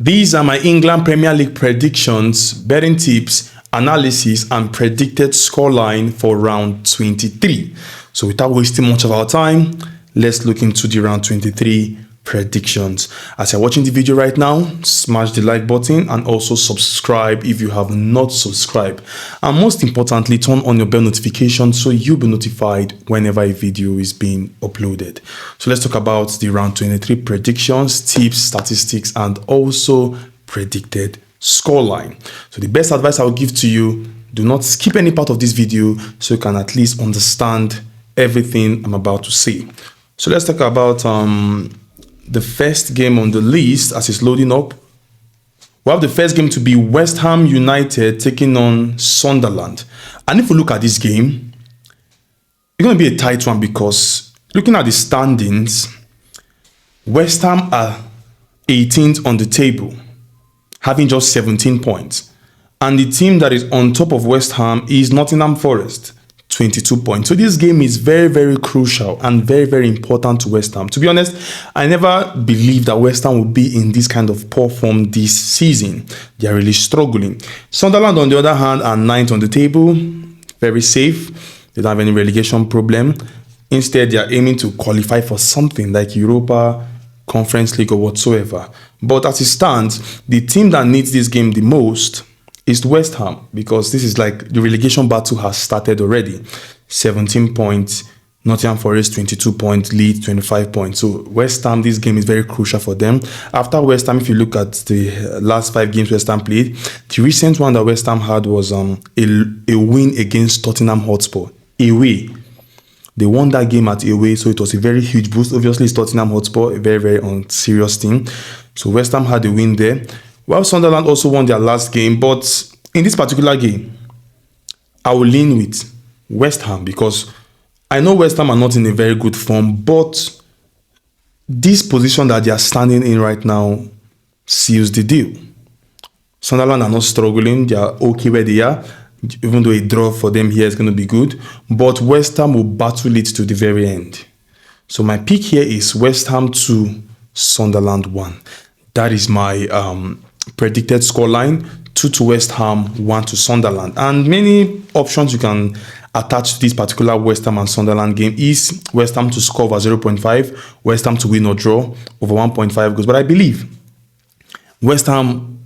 These are my England Premier League predictions, betting tips, analysis, and predicted scoreline for round 23. So without wasting much of our time, let's look into the round 23 predictions. As you're watching the video right now, smash the like button and also subscribe if you have not subscribed. And most importantly, turn on your bell notification so you'll be notified whenever a video is being uploaded. So let's talk about the round 23 predictions, tips, statistics, and also predicted scoreline. So the best advice I will give to you, do not skip any part of this video so you can at least understand everything I'm about to say. So let's talk about the first game on the list as it's loading up. We have the first game to be West Ham United taking on Sunderland. And if we look at this game, it's going to be a tight one because looking at the standings, West Ham are 18th on the table, having just 17 points. And the team that is on top of West Ham is Nottingham Forest, 22 points. So this game is very, very crucial and very, very important to West Ham. To be honest, I never believed that West Ham would be in this kind of poor form this season. They are really struggling. Sunderland, on the other hand, are 9th on the table, very safe. They don't have any relegation problem. Instead, they are aiming to qualify for something like Europa, Conference League, or whatsoever. But as it stands, the team that needs this game the most is West Ham, because this is like the relegation battle has started already. 17 points, Nottingham Forest 22 points, Leeds 25 points. So West Ham, this game is very crucial for them. After West Ham, if you look at the last 5 games West Ham played, the recent one that West Ham had was a win against Tottenham Hotspur, away. They won that game at away, so it was a very huge boost. Obviously, it's Tottenham Hotspur, a very, very serious team. So West Ham had a win there. Well, Sunderland also won their last game, but in this particular game, I will lean with West Ham because I know West Ham are not in a very good form, but this position that they are standing in right now seals the deal. Sunderland are not struggling. They are okay where they are, even though a draw for them here is going to be good. But West Ham will battle it to the very end. So my pick here is West Ham 2, Sunderland 1. That is my predicted scoreline. 2 to West Ham, 1 to Sunderland. And many options you can attach to this particular West Ham and Sunderland game is West Ham to score over 0.5, West Ham to win or draw over 1.5 goals. But I believe West Ham,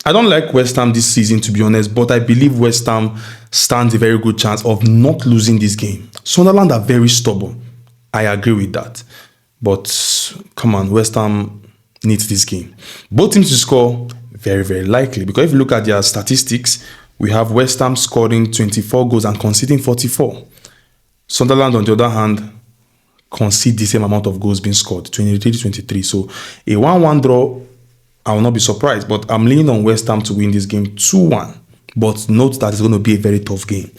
I don't like West Ham this season, to be honest, but I believe West Ham stands a very good chance of not losing this game. Sunderland are very stubborn. I agree with that. But come on, West Ham needs this game. Both teams to score, very, very likely. Because if you look at their statistics, we have West Ham scoring 24 goals and conceding 44. Sunderland, on the other hand, concede the same amount of goals being scored, 23-23. So a 1-1 draw, I will not be surprised. But I'm leaning on West Ham to win this game 2-1. But note that it's going to be a very tough game.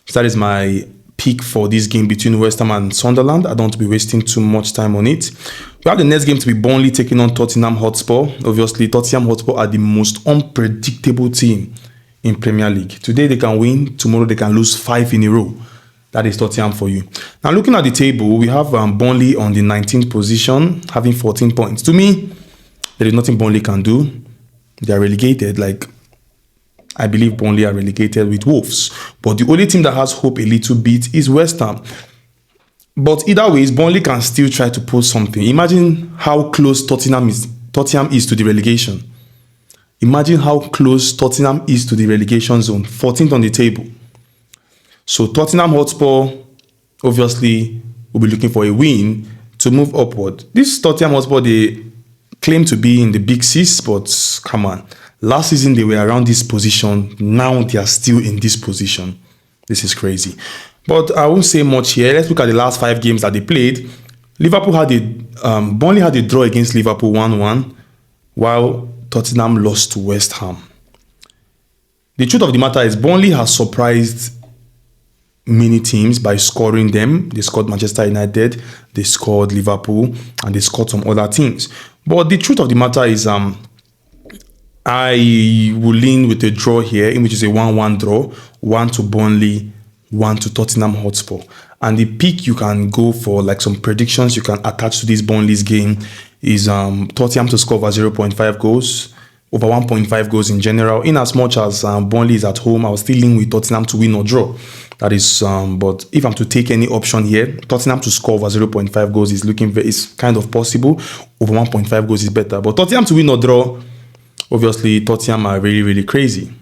So that is my pick for this game between West Ham and Sunderland. I don't want to be wasting too much time on it. We have the next game to be Burnley taking on Tottenham Hotspur. Obviously, Tottenham Hotspur are the most unpredictable team in Premier League. Today they can win, tomorrow they can lose 5 in a row. That is Tottenham for you. Now looking at the table, we have Burnley on the 19th position, having 14 points. To me, there is nothing Burnley can do. They are relegated. Like, I believe Burnley are relegated with Wolves. But the only team that has hope a little bit is West Ham. But either way, Burnley can still try to pull something. Imagine how close Tottenham is to the relegation. Imagine how close Tottenham is to the relegation zone, 14th on the table. So Tottenham Hotspur, obviously, will be looking for a win to move upward. This Tottenham Hotspur, they claim to be in the Big Six, but come on. Last season, they were around this position. Now they are still in this position. This is crazy. But I won't say much here. Let's look at the last 5 games that they played. Burnley had a draw against Liverpool 1-1, while Tottenham lost to West Ham. The truth of the matter is Burnley has surprised many teams by scoring them. They scored Manchester United, they scored Liverpool, and they scored some other teams. But the truth of the matter is I will lean with a draw here, in which is a 1-1 draw, 1 to Burnley, 1 to Tottenham Hotspur. And the pick you can go for, like some predictions you can attach to this Burnley's game, is Tottenham to score over 0.5 goals, over 1.5 goals in general. In as much as Burnley is at home, I was still leaning with Tottenham to win or draw. That is, but if I'm to take any option here, Tottenham to score over 0.5 goals is kind of possible. Over 1.5 goals is better. But Tottenham to win or draw, obviously Tottenham are really, really crazy.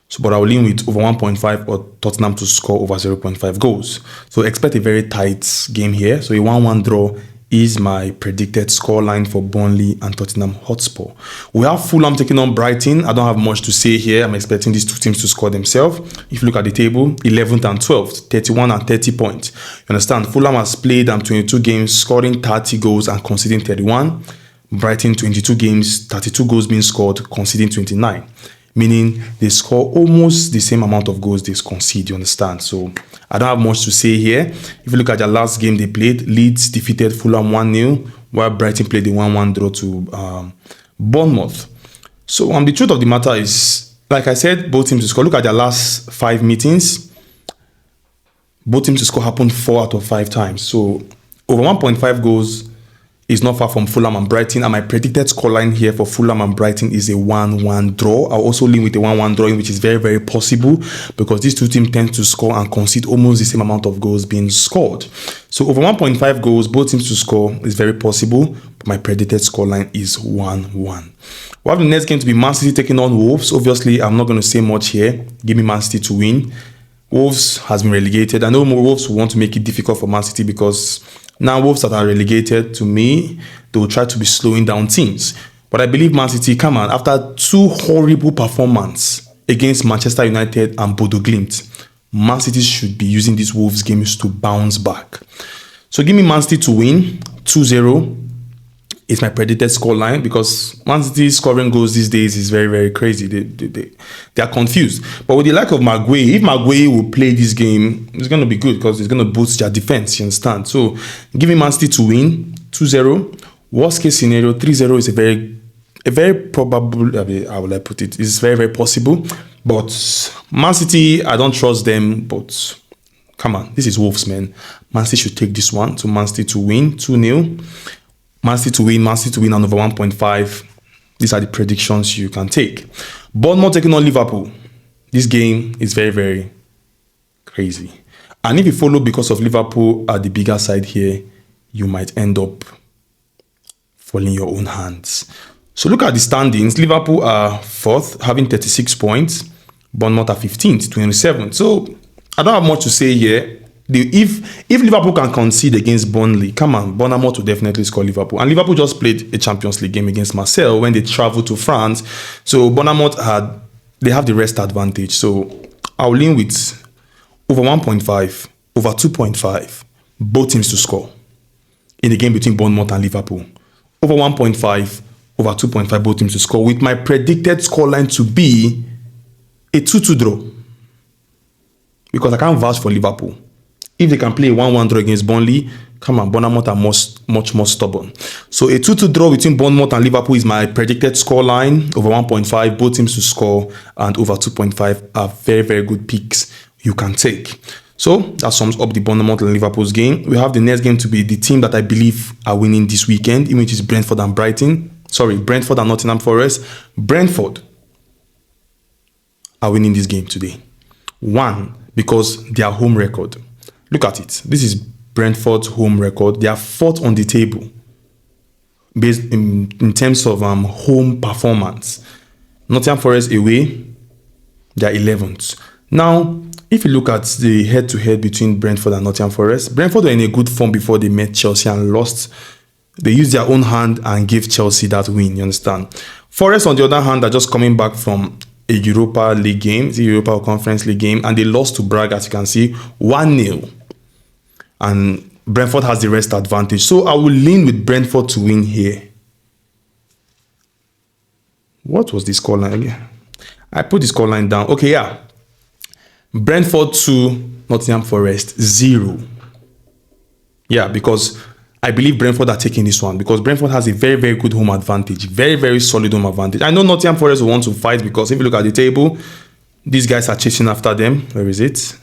So, but I will lean with over 1.5 or Tottenham to score over 0.5 goals. So expect a very tight game here. So a 1-1 draw is my predicted scoreline for Burnley and Tottenham Hotspur. We have Fulham taking on Brighton. I don't have much to say here. I'm expecting these two teams to score themselves. If you look at the table, 11th and 12th, 31 and 30 points. You understand? Fulham has played 22 games, scoring 30 goals and conceding 31. Brighton, 22 games, 32 goals being scored, conceding 29. Meaning they score almost the same amount of goals they concede, you understand? So I don't have much to say here. If you look at their last game they played, Leeds defeated Fulham 1-0, while Brighton played the 1-1 draw to Bournemouth. So the truth of the matter is, like I said, both teams to score. Look at their last 5 meetings. Both teams to score happened 4 out of 5 times. So over 1.5 goals is not far from Fulham and Brighton, and my predicted scoreline here for Fulham and Brighton is a 1-1 draw. I'll also lean with a 1-1 drawing, which is very, very possible because these two teams tend to score and concede almost the same amount of goals being scored. So over 1.5 goals, both teams to score is very possible. My predicted scoreline is 1-1. We have the next game to be Man City taking on Wolves. Obviously, I'm not going to say much here. Give me Man City to win. Wolves has been relegated. I know more Wolves want to make it difficult for Man City because now Wolves that are relegated, to me, they will try to be slowing down teams. But I believe Man City, come on, after 2 horrible performances against Manchester United and Bodo Glimt, Man City should be using these Wolves games to bounce back. So give me Man City to win, 2-0 is my predicted scoreline because Man City scoring goals these days is very, very crazy. They are confused. But with the lack of Maguire, if Maguire will play this game, it's going to be good because it's going to boost their defense, you understand? So give me Man City to win, 2-0. Worst case scenario, 3-0 is a very probable, how will I put it? It's very, very possible. But Man City, I don't trust them, but come on, this is Wolves, man. Man City should take this one. So Man City to win, 2-0. Man City to win and over 1.5. These are the predictions you can take. Bournemouth taking on Liverpool. This game is very, very crazy. And if you follow because of Liverpool at the bigger side here, you might end up falling your own hands. So look at the standings. Liverpool are 4th, having 36 points. Bournemouth are 15th, 27. So I don't have much to say here. If Liverpool can concede against Burnley, come on, Bournemouth will definitely score Liverpool. And Liverpool just played a Champions League game against Marseille when they traveled to France. So Bournemouth they have the rest advantage. So I'll lean with over 1.5, over 2.5, both teams to score in the game between Bournemouth and Liverpool. Over 1.5, over 2.5, both teams to score, with my predicted scoreline to be a 2-2 draw. Because I can't vouch for Liverpool. If they can play a 1-1 draw against Burnley, come on, Bournemouth are much more stubborn. So a 2-2 draw between Bournemouth and Liverpool is my predicted scoreline. Over 1.5, both teams to score, and over 2.5 are very, very good picks you can take. So that sums up the Bournemouth and Liverpool's game. We have the next game to be the team that I believe are winning this weekend, which is Brentford and Brentford and Nottingham Forest. Brentford are winning this game today. 1, because their home record. Look at it. This is Brentford's home record. They are 4th on the table based in terms of home performance. Nottingham Forest away, they are 11th. Now, if you look at the head-to-head between Brentford and Nottingham Forest, Brentford were in a good form before they met Chelsea and lost. They used their own hand and gave Chelsea that win, you understand? Forest, on the other hand, are just coming back from a Europa League game, the Europa Conference League game, and they lost to Braga, as you can see, 1-0. And Brentford has the rest advantage. So I will lean with Brentford to win here. What was the scoreline again? I put the scoreline down. Okay, yeah. Brentford 2, Nottingham Forest 0. Yeah, because I believe Brentford are taking this one because Brentford has a very, very good home advantage. Very, very solid home advantage. I know Nottingham Forest will want to fight because if you look at the table, these guys are chasing after them. Where is it?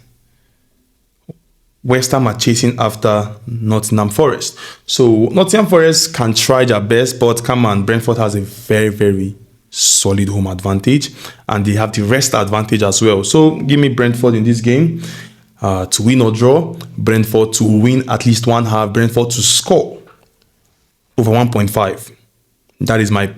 West Ham are chasing after Nottingham Forest. So Nottingham Forest can try their best, but come on, Brentford has a very, very solid home advantage, and they have the rest advantage as well. So give me Brentford in this game to win or draw, Brentford to win at least one half, Brentford to score over 1.5. That is my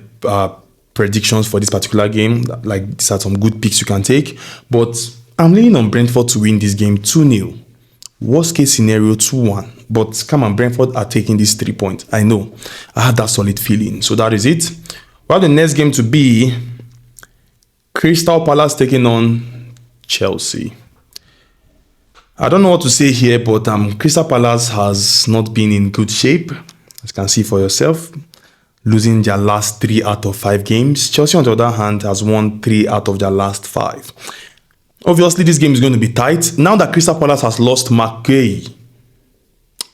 predictions for this particular game. Like, these are some good picks you can take, but I'm leaning on Brentford to win this game 2-0. Worst case scenario 2-1. But come on, Brentford are taking these 3 points. I know. I had that solid feeling. So that is it. Well, the next game to be Crystal Palace taking on Chelsea. I don't know what to say here, but Crystal Palace has not been in good shape, as you can see for yourself, losing their last 3 out of 5 games. Chelsea, on the other hand, has won 3 out of their last 5. Obviously, this game is going to be tight. Now that Crystal Palace has lost McGay,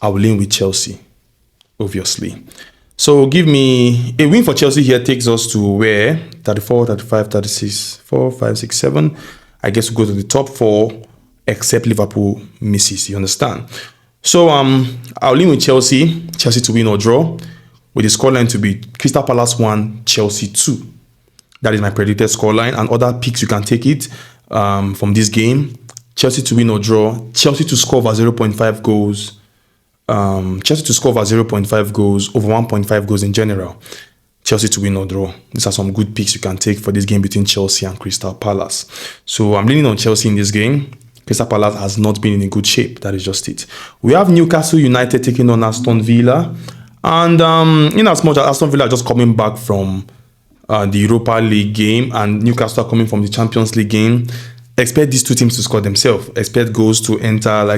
I will lean with Chelsea, obviously. So give me a win for Chelsea here takes us to where? 34, 35, 36, 4, 5, 6, 7. I guess we go to the top 4, except Liverpool misses. You understand? So I'll lean with Chelsea. Chelsea to win or draw, with the scoreline to be Crystal Palace 1, Chelsea 2. That is my predicted scoreline. And other picks, you can take it from this game. Chelsea to win or draw, Chelsea to score over 0.5 goals. Chelsea to score over 0.5 goals, over 1.5 goals in general. Chelsea to win or draw. These are some good picks you can take for this game between Chelsea and Crystal Palace. So I'm leaning on Chelsea in this game. Crystal Palace has not been in a good shape. That is just it. We have Newcastle United taking on Aston Villa. And in as much as Aston Villa are just coming back from the Europa League game and Newcastle are coming from the Champions League game, expect these two teams to score themselves. Expect goals to enter. I'm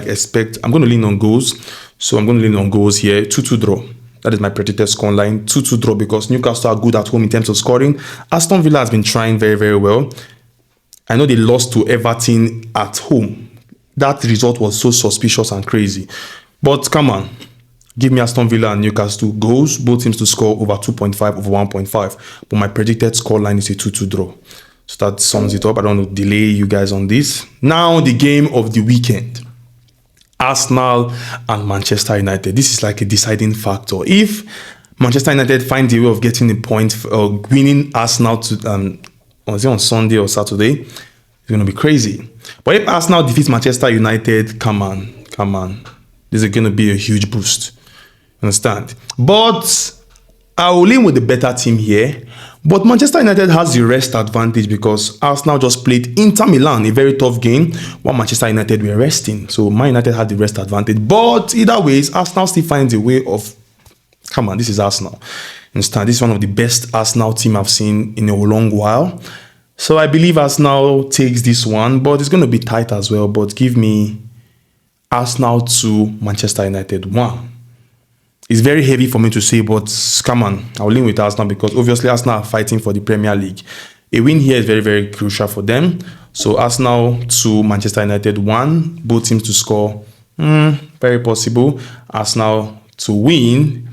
going to lean on goals. So I'm going to lean on goals here. 2-2 draw. That is my predicted scoreline. 2-2 draw, because Newcastle are good at home in terms of scoring. Aston Villa has been trying very, very well. I know they lost to Everton at home. That result was so suspicious and crazy. But come on. Give me Aston Villa and Newcastle goals. Both teams to score over 2.5, over 1.5. But my predicted scoreline is a 2-2 draw. So that sums it up. I don't want to delay you guys on this. Now the game of the weekend. Arsenal and Manchester United. This is like a deciding factor. If Manchester United find a way of getting a point or winning Arsenal to on Sunday or Saturday, it's going to be crazy. But if Arsenal defeats Manchester United, come on. This is going to be a huge boost. Understand? But I will lean with the better team here. But Manchester United has the rest advantage because Arsenal just played Inter Milan, a very tough game, while Manchester United were resting. So Man United had the rest advantage. But either ways, Arsenal still finds a way of... Come on, this is Arsenal. Understand? This is one of the best Arsenal team I've seen in a long while. So I believe Arsenal takes this one, but it's going to be tight as well. But give me Arsenal 2, Manchester United 1. It's very heavy for me to say, but come on, I'll lean with Arsenal because obviously Arsenal are fighting for the Premier League. A win here is very, very crucial for them. So Arsenal 2, Manchester United 1. Both teams to score, very possible. Arsenal to win,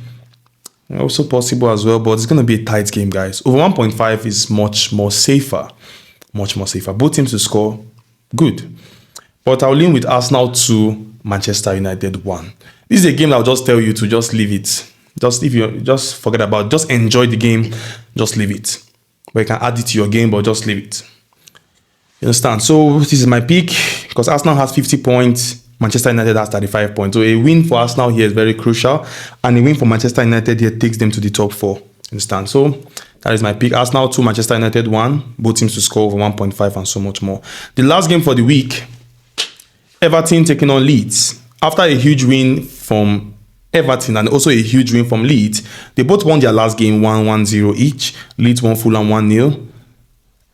also possible as well, but it's going to be a tight game, guys. Over 1.5 is much more safer. Much more safer. Both teams to score, good. But I'll lean with Arsenal 2, Manchester United 1. This is a game that I'll just tell you to just leave it. If you just forget about it, just enjoy the game, just leave it. But you can add it to your game, but just leave it. You understand? So this is my pick because Arsenal has 50 points, Manchester United has 35 points. So a win for Arsenal here is very crucial, and a win for Manchester United here takes them to the top 4. Understand? So that is my pick. Arsenal 2, Manchester United 1. Both teams to score over 1.5 and so much more. The last game for the week, Everton taking on Leeds. After a huge win from Everton and also a huge win from Leeds, they both won their last game 1-1-0 each. Leeds won Fulham 1-0.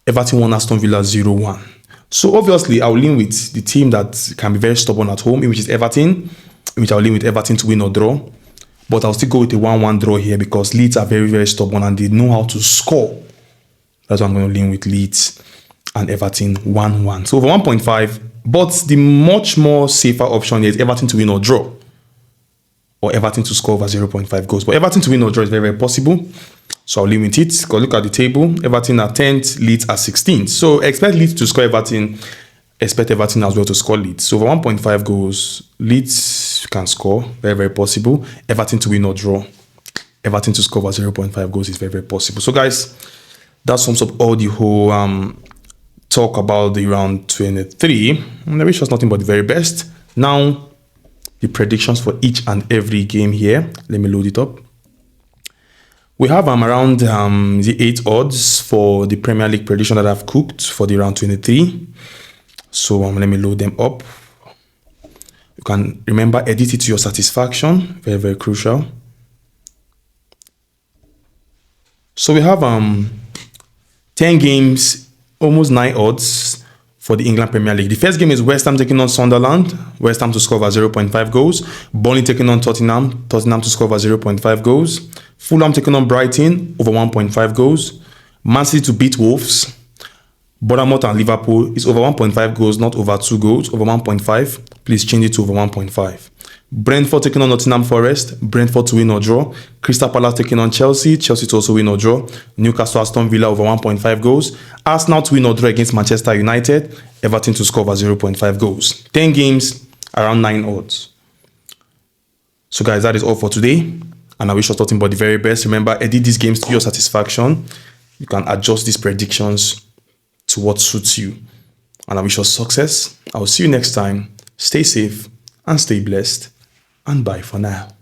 Everton won Aston Villa 0-1. So obviously, I'll lean with the team that can be very stubborn at home, which is Everton, which I'll lean with Everton to win or draw. But I'll still go with a 1-1 draw here because Leeds are very, very stubborn and they know how to score. That's why I'm going to lean with Leeds and Everton 1-1. So over 1.5. But the much more safer option is Everton to win or draw. Or Everton to score over 0.5 goals. But Everton to win or draw is very, very possible. So I'll limit it. Go look at the table. Everton are 10th, Leeds are 16th. So expect Leeds to score Everton. Expect Everton as well to score Leeds. So over 1.5 goals, Leeds can score. Very, very possible. Everton to win or draw. Everton to score over 0.5 goals is very, very possible. So guys, that sums up all the whole talk about the round 23. And I wish us nothing but the very best. Now, the predictions for each and every game here. Let me load it up. We have around the 8 odds for the Premier League prediction that I've cooked for the round 23. So let me load them up. You can remember, edit it to your satisfaction. Very, very crucial. So we have 10 games, almost 9 odds for the England Premier League. The first game is West Ham taking on Sunderland. West Ham to score over 0.5 goals. Burnley taking on Tottenham. Tottenham to score over 0.5 goals. Fulham taking on Brighton over 1.5 goals. Man City to beat Wolves. Bournemouth and Liverpool is over 1.5 goals, not over 2 goals, over 1.5. Please change it to over 1.5. Brentford taking on Nottingham Forest. Brentford to win or draw. Crystal Palace taking on Chelsea. Chelsea to also win or draw. Newcastle Aston Villa over 1.5 goals. Arsenal to win or draw against Manchester United. Everton to score over 0.5 goals. 10 games, around 9 odds. So guys, that is all for today. And I wish us nothing but the very best. Remember, edit these games to your satisfaction. You can adjust these predictions to what suits you. And I wish us success. I will see you next time. Stay safe and stay blessed. And bye for now.